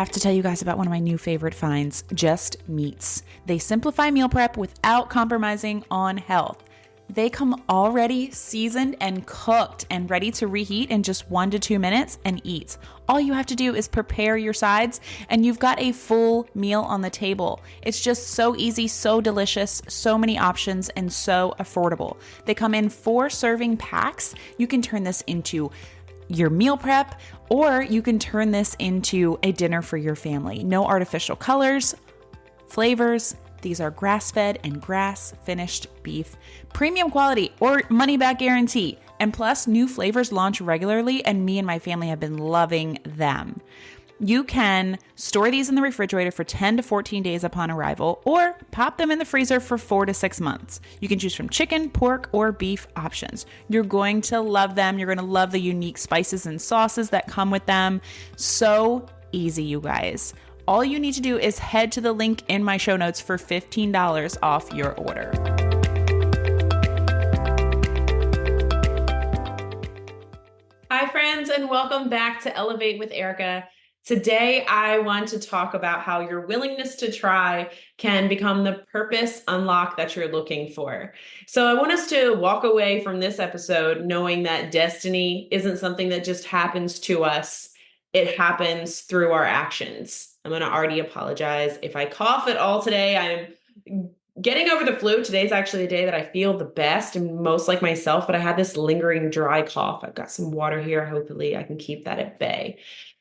have to tell you guys about one of my new favorite finds, Just Meats. They simplify meal prep without compromising on health. They come already seasoned and cooked and ready to reheat in just 1 to 2 minutes and eat. All you have to do is prepare your sides and you've got a full meal on the table. It's just so easy, so delicious, so many options, and so affordable. They come in 4 serving packs. You can turn this into your meal prep, or you can turn this into a dinner for your family. No artificial colors, flavors. These are grass-fed and grass-finished beef, premium quality or money-back guarantee. And plus, new flavors launch regularly, and me and my family have been loving them. You can store these in the refrigerator for 10 to 14 days upon arrival, or pop them in the freezer for 4 to 6 months. You can choose from chicken, pork, or beef options. You're going to love them. You're going to love the unique spices and sauces that come with them. So easy, you guys. All you need to do is head to the link in my show notes for $15 off your order. Hi, friends, and welcome back to Elevate with Erica. Today, I want to talk about how your willingness to try can become the purpose unlock that you're looking for. So I want us to walk away from this episode knowing that destiny isn't something that just happens to us. It happens through our actions. I'm going to already apologize if I cough at all today. I'm getting over the flu. Today's actually the day that I feel the best and most like myself, but I had this lingering dry cough. I've got some water here. Hopefully I can keep that at bay.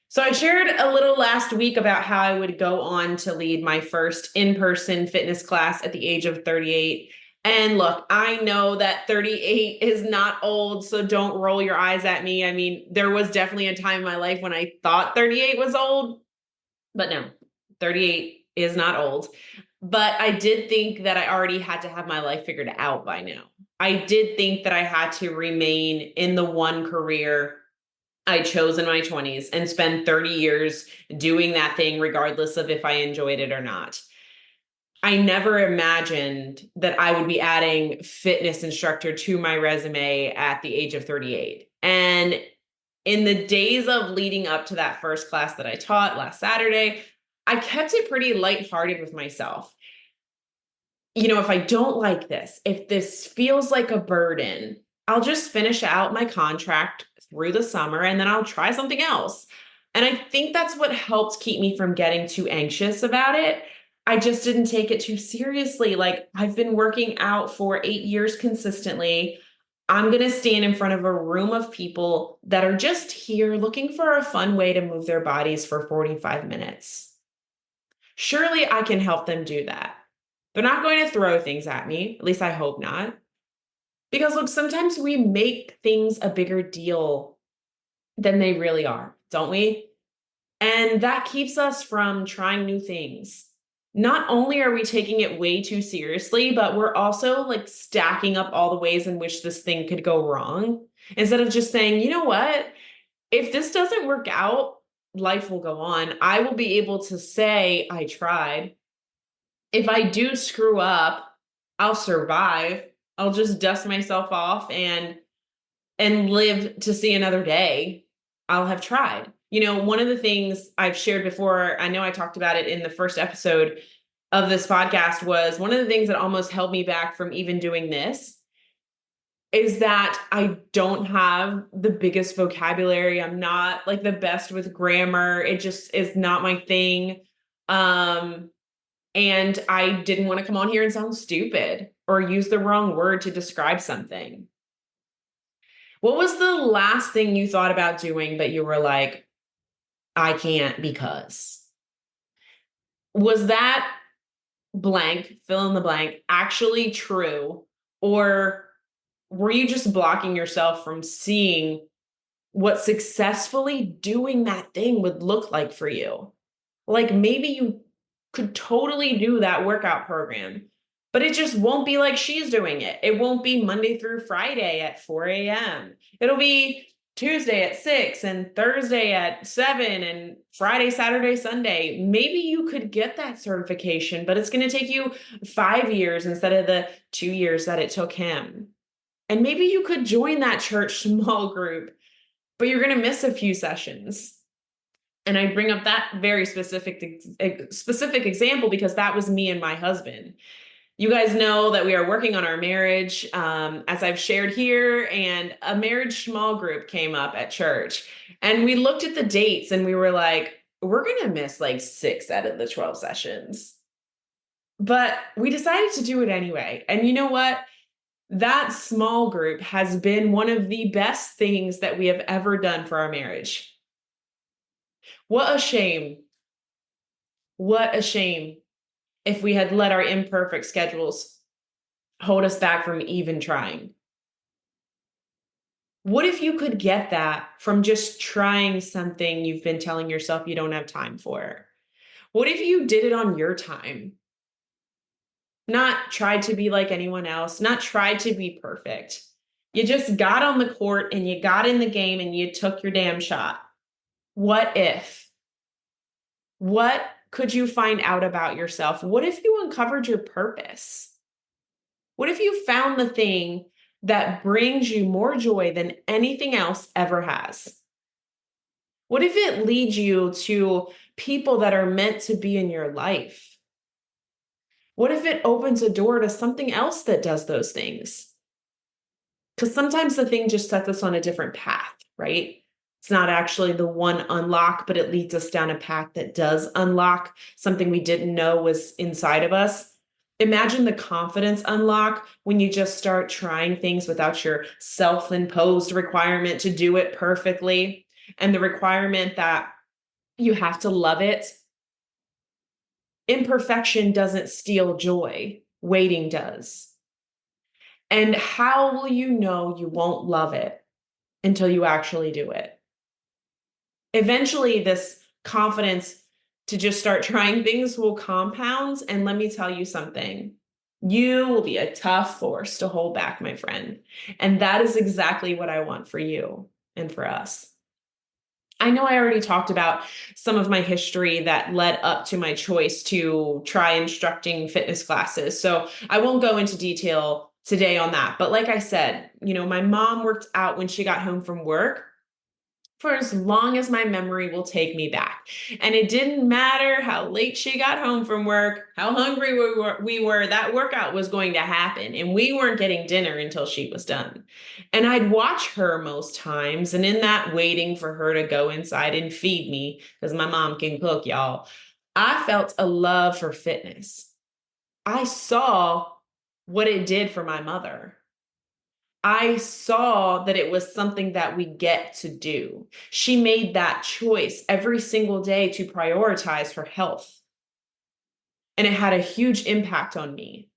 So I shared a little last week about how I would go on to lead my first in-person fitness class at the age of 38. And look, I know that 38 is not old, so don't roll your eyes at me. I mean, there was definitely a time in my life when I thought 38 was old, but no, 38 is not old. But I did think that I already had to have my life figured out by now. I did think that I had to remain in the one career I chose in my 20s and spend 30 years doing that thing, regardless of if I enjoyed it or not. I never imagined that I would be adding fitness instructor to my resume at the age of 38. And in the days of leading up to that first class that I taught last Saturday, I kept it pretty lighthearted with myself. You know, if I don't like this, if this feels like a burden, I'll just finish out my contract through the summer and then I'll try something else. And I think that's what helped keep me from getting too anxious about it. I just didn't take it too seriously. Like, I've been working out for 8 years consistently. I'm going to stand in front of a room of people that are just here looking for a fun way to move their bodies for 45 minutes. Surely I can help them do that. They're not going to throw things at me. At least I hope not. Because look, sometimes we make things a bigger deal than they really are, don't we? And that keeps us from trying new things. Not only are we taking it way too seriously, but we're also like stacking up all the ways in which this thing could go wrong. Instead of just saying, you know what? If this doesn't work out, life will go on. I will be able to say I tried. If I do screw up, I'll survive. I'll just dust myself off and live to see another day. I'll have tried. You know, one of the things I've shared before, I know I talked about it in the first episode of this podcast, was one of the things that almost held me back from even doing this is that I don't have the biggest vocabulary. I'm not like the best with grammar. It just is not my thing. And I didn't want to come on here and sound stupid or use the wrong word to describe something. What was the last thing you thought about doing, but you were like, I can't because? Was that blank, fill in the blank, actually true? Or were you just blocking yourself from seeing what successfully doing that thing would look like for you? Like, maybe you could totally do that workout program, but it just won't be like she's doing it. It won't be Monday through Friday at 4 a.m. It'll be Tuesday at 6 and Thursday at 7 and Friday, Saturday, Sunday. Maybe you could get that certification, but it's going to take you 5 years instead of the 2 years that it took him. And maybe you could join that church small group, but you're going to miss a few sessions. And I bring up that very specific example because that was me and my husband. You guys know that we are working on our marriage, as I've shared here, and a marriage small group came up at church. And we looked at the dates and we were like, we're going to miss like 6 out of the 12 sessions. But we decided to do it anyway. And you know what? That small group has been one of the best things that we have ever done for our marriage. What a shame. What a shame if we had let our imperfect schedules hold us back from even trying. What if you could get that from just trying something you've been telling yourself you don't have time for? What if you did it on your time? Not tried to be like anyone else, not tried to be perfect. You just got on the court and you got in the game and you took your damn shot. What if? What could you find out about yourself? What if you uncovered your purpose? What if you found the thing that brings you more joy than anything else ever has? What if it leads you to people that are meant to be in your life? What if it opens a door to something else that does those things? Because sometimes the thing just sets us on a different path, right? It's not actually the one unlock, but it leads us down a path that does unlock something we didn't know was inside of us. Imagine the confidence unlock when you just start trying things without your self imposed requirement to do it perfectly and the requirement that you have to love it. Imperfection doesn't steal joy, waiting does. And how will you know you won't love it until you actually do it? Eventually, this confidence to just start trying things will compound. And let me tell you something, you will be a tough force to hold back, my friend. And that is exactly what I want for you and for us. I know I already talked about some of my history that led up to my choice to try instructing fitness classes. So I won't go into detail today on that. But like I said, my mom worked out when she got home from work for as long as my memory will take me back. And it didn't matter how late she got home from work, how hungry we were, that workout was going to happen. And we weren't getting dinner until she was done. And I'd watch her most times. And in that waiting for her to go inside and feed me, because my mom can cook, y'all, I felt a love for fitness. I saw what it did for my mother. I saw that it was something that we get to do. She made that choice every single day to prioritize her health. And it had a huge impact on me.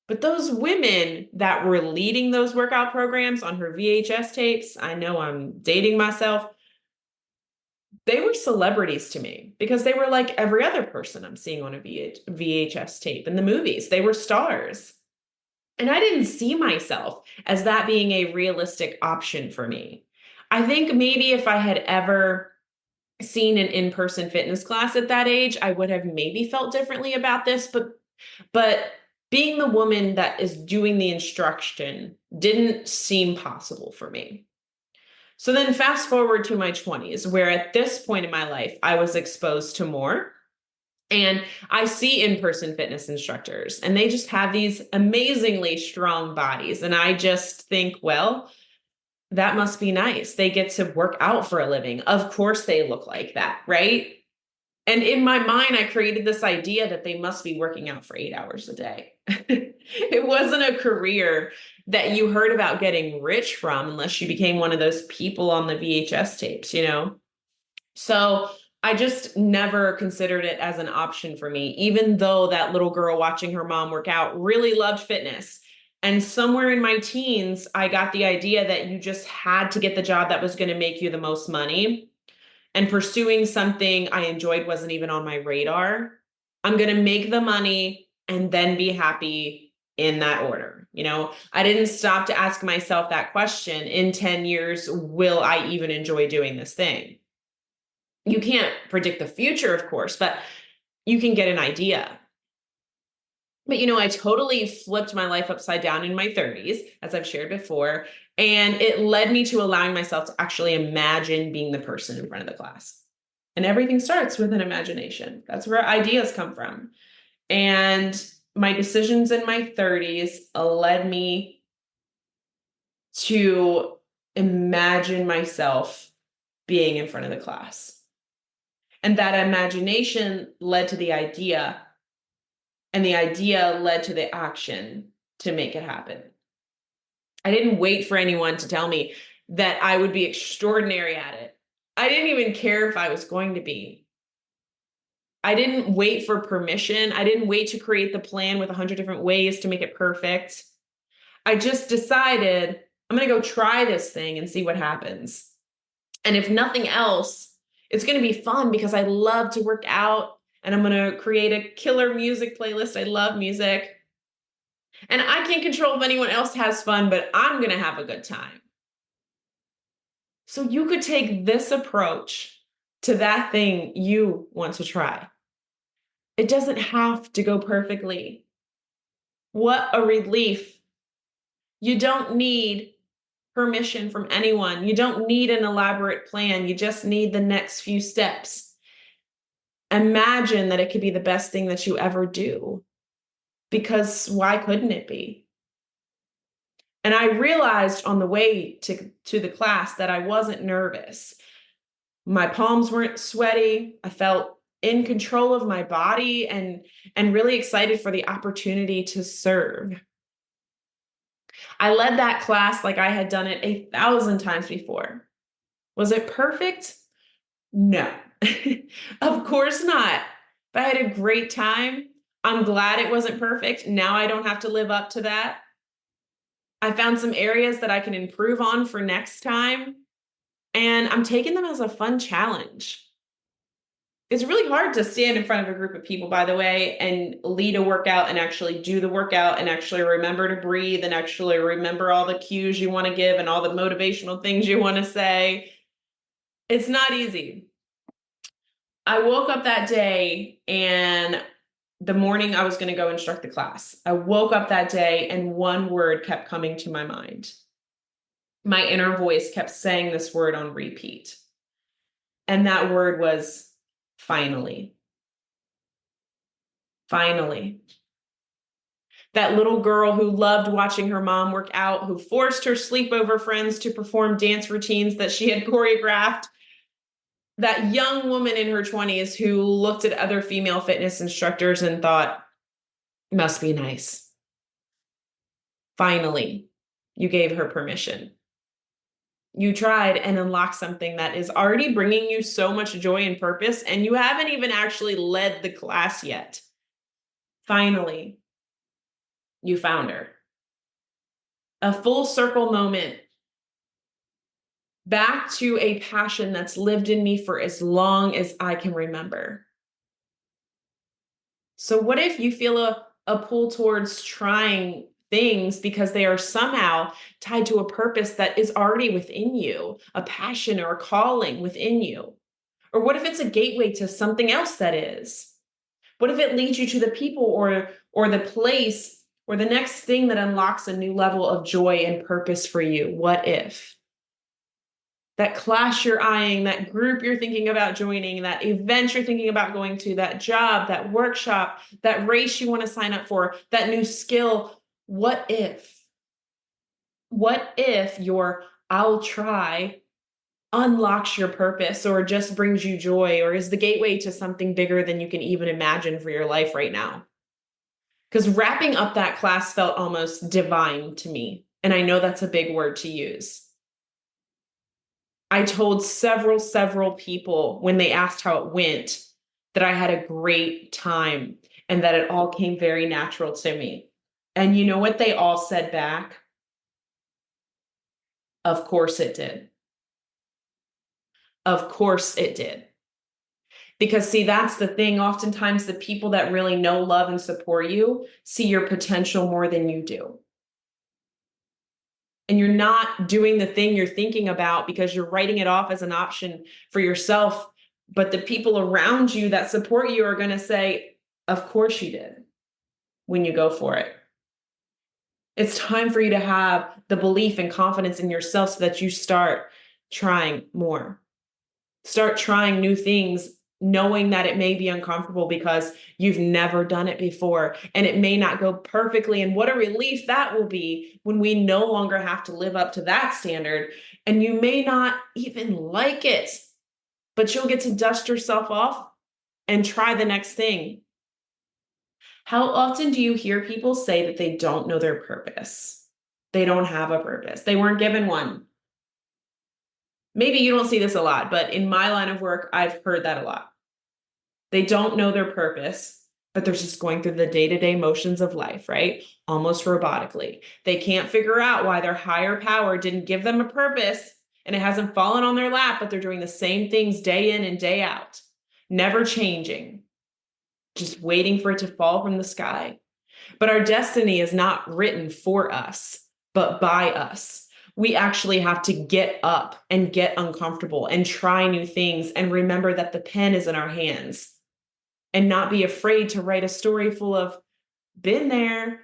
But those women that were leading those workout programs on her VHS tapes, I know I'm dating myself, they were celebrities to me because they were like every other person I'm seeing on a VHS tape in the movies. They were stars. And I didn't see myself as that being a realistic option for me. I think maybe if I had ever seen an in-person fitness class at that age, I would have maybe felt differently about this, but being the woman that is doing the instruction didn't seem possible for me. So then fast forward to my 20s, where at this point in my life, I was exposed to more. And I see in-person fitness instructors, and they just have these amazingly strong bodies. And I just think, well, that must be nice. They get to work out for a living. Of course they look like that, right? And in my mind, I created this idea that they must be working out for 8 hours a day. It wasn't a career that you heard about getting rich from unless you became one of those people on the VHS tapes. So I just never considered it as an option for me, even though that little girl watching her mom work out really loved fitness. And somewhere in my teens, I got the idea that you just had to get the job that was going to make you the most money. And pursuing something I enjoyed wasn't even on my radar. I'm going to make the money and then be happy in that order. I didn't stop to ask myself that question in 10 years, will I even enjoy doing this thing? You can't predict the future, of course, but you can get an idea. But I totally flipped my life upside down in my 30s, as I've shared before, and it led me to allowing myself to actually imagine being the person in front of the class. And everything starts with an imagination. That's where ideas come from. And my decisions in my 30s led me to imagine myself being in front of the class. And that imagination led to the idea, and the idea led to the action to make it happen. I didn't wait for anyone to tell me that I would be extraordinary at it. I didn't even care if I was going to be. I didn't wait for permission. I didn't wait to create the plan with 100 different ways to make it perfect. I just decided I'm going to go try this thing and see what happens. And if nothing else, it's going to be fun because I love to work out and I'm going to create a killer music playlist. I love music. And I can't control if anyone else has fun, but I'm going to have a good time. So you could take this approach to that thing you want to try. It doesn't have to go perfectly. What a relief. You don't need permission from anyone. You don't need an elaborate plan. You just need the next few steps. Imagine that it could be the best thing that you ever do, because why couldn't it be? And I realized on the way to the class that I wasn't nervous. My palms weren't sweaty. I felt in control of my body and really excited for the opportunity to serve. I led that class like I had done it 1,000 times before. Was it perfect? No, of course not. But I had a great time. I'm glad it wasn't perfect. Now I don't have to live up to that. I found some areas that I can improve on for next time, and I'm taking them as a fun challenge. It's really hard to stand in front of a group of people, by the way, and lead a workout and actually do the workout and actually remember to breathe and actually remember all the cues you want to give and all the motivational things you want to say. It's not easy. I woke up that day and the morning I was going to go instruct the class, I woke up that day and one word kept coming to my mind. My inner voice kept saying this word on repeat. And that word was finally. Finally. That little girl who loved watching her mom work out, who forced her sleepover friends to perform dance routines that she had choreographed. That young woman in her 20s who looked at other female fitness instructors and thought, must be nice. Finally, you gave her permission. You tried and unlocked something that is already bringing you so much joy and purpose, and you haven't even actually led the class yet. Finally, you found her. A full circle moment back to a passion that's lived in me for as long as I can remember. So what if you feel a pull towards trying things because they are somehow tied to a purpose that is already within you, a passion or a calling within you? Or what if it's a gateway to something else that is? What if it leads you to the people or the place or the next thing that unlocks a new level of joy and purpose for you? What if? That class you're eyeing, that group you're thinking about joining, that event you're thinking about going to, that job, that workshop, that race you want to sign up for, that new skill. What if? What if your I'll try unlocks your purpose or just brings you joy or is the gateway to something bigger than you can even imagine for your life right now? Because wrapping up that class felt almost divine to me. And I know that's a big word to use. I told several people when they asked how it went that I had a great time and that it all came very natural to me. And you know what they all said back? Of course it did. Of course it did. Because see, that's the thing. Oftentimes the people that really know, love, and support you see your potential more than you do. And you're not doing the thing you're thinking about because you're writing it off as an option for yourself. But the people around you that support you are going to say, of course you did, when you go for it. It's time for you to have the belief and confidence in yourself so that you start trying more. Start trying new things, knowing that it may be uncomfortable because you've never done it before and it may not go perfectly. And what a relief that will be when we no longer have to live up to that standard. And you may not even like it, but you'll get to dust yourself off and try the next thing. How often do you hear people say that they don't know their purpose? They don't have a purpose. They weren't given one. Maybe you don't see this a lot, but in my line of work, I've heard that a lot. They don't know their purpose, but they're just going through the day-to-day motions of life, right? Almost robotically. They can't figure out why their higher power didn't give them a purpose and it hasn't fallen on their lap, but they're doing the same things day in and day out, never changing, just waiting for it to fall from the sky. But our destiny is not written for us, but by us. We actually have to get up and get uncomfortable and try new things and remember that the pen is in our hands and not be afraid to write a story full of been there,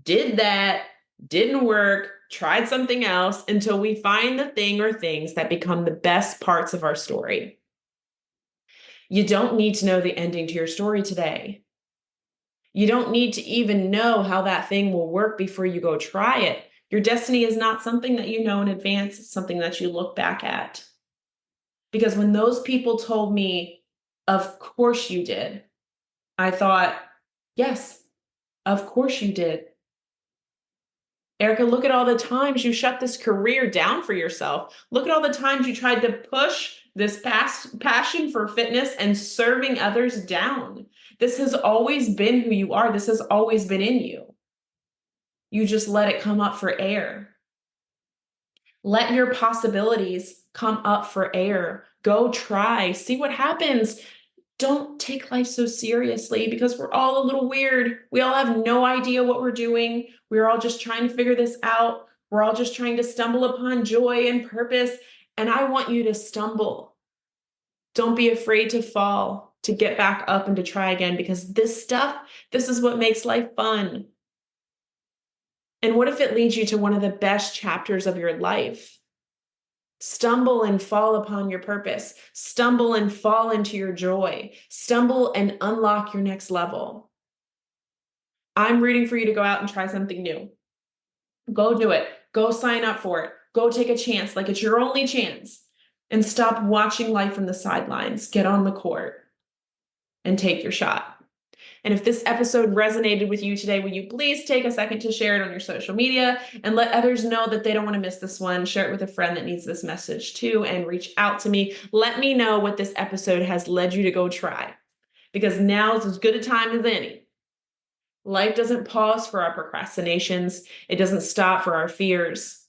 did that, didn't work, tried something else until we find the thing or things that become the best parts of our story. You don't need to know the ending to your story today. You don't need to even know how that thing will work before you go try it. Your destiny is not something that you know in advance. It's something that you look back at. Because when those people told me, of course you did, I thought, yes, of course you did. Erica, look at all the times you shut this career down for yourself. Look at all the times you tried to push this passion for fitness and serving others down. This has always been who you are. This has always been in you. You just let it come up for air. Let your possibilities come up for air. Go try, see what happens. Don't take life so seriously because we're all a little weird. We all have no idea what we're doing. We're all just trying to figure this out. We're all just trying to stumble upon joy and purpose. And I want you to stumble. Don't be afraid to fall, to get back up and to try again, because this is what makes life fun. And what if it leads you to one of the best chapters of your life? Stumble and fall upon your purpose. Stumble and fall into your joy. Stumble and unlock your next level. I'm rooting for you to go out and try something new. Go do it. Go sign up for it. Go take a chance like it's your only chance. And stop watching life from the sidelines. Get on the court and take your shot. And if this episode resonated with you today, will you please take a second to share it on your social media and let others know that they don't want to miss this one. Share it with a friend that needs this message too, and reach out to me. Let me know what this episode has led you to go try, because now is as good a time as any. Life doesn't pause for our procrastinations. It doesn't stop for our fears.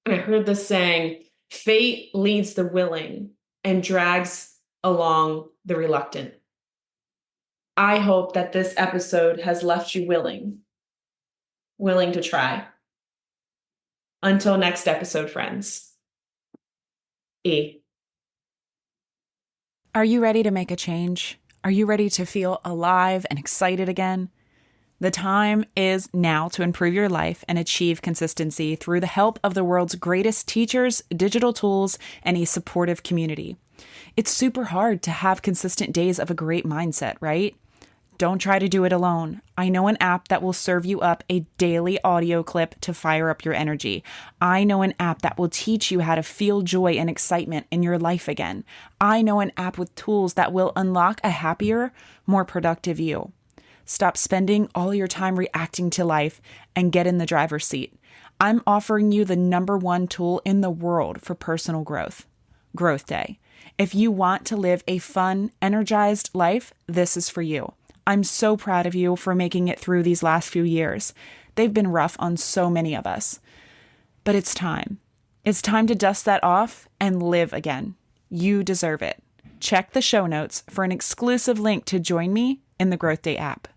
And I heard this saying, fate leads the willing and drags along the reluctant. I hope that this episode has left you willing to try. Until next episode, friends. E. Are you ready to make a change? Are you ready to feel alive and excited again? The time is now to improve your life and achieve consistency through the help of the world's greatest teachers, digital tools, and a supportive community. It's super hard to have consistent days of a great mindset, right? Don't try to do it alone. I know an app that will serve you up a daily audio clip to fire up your energy. I know an app that will teach you how to feel joy and excitement in your life again. I know an app with tools that will unlock a happier, more productive you. Stop spending all your time reacting to life and get in the driver's seat. I'm offering you the #1 tool in the world for personal growth, Growth Day. If you want to live a fun, energized life, this is for you. I'm so proud of you for making it through these last few years. They've been rough on so many of us. But it's time. It's time to dust that off and live again. You deserve it. Check the show notes for an exclusive link to join me in the Growth Day app.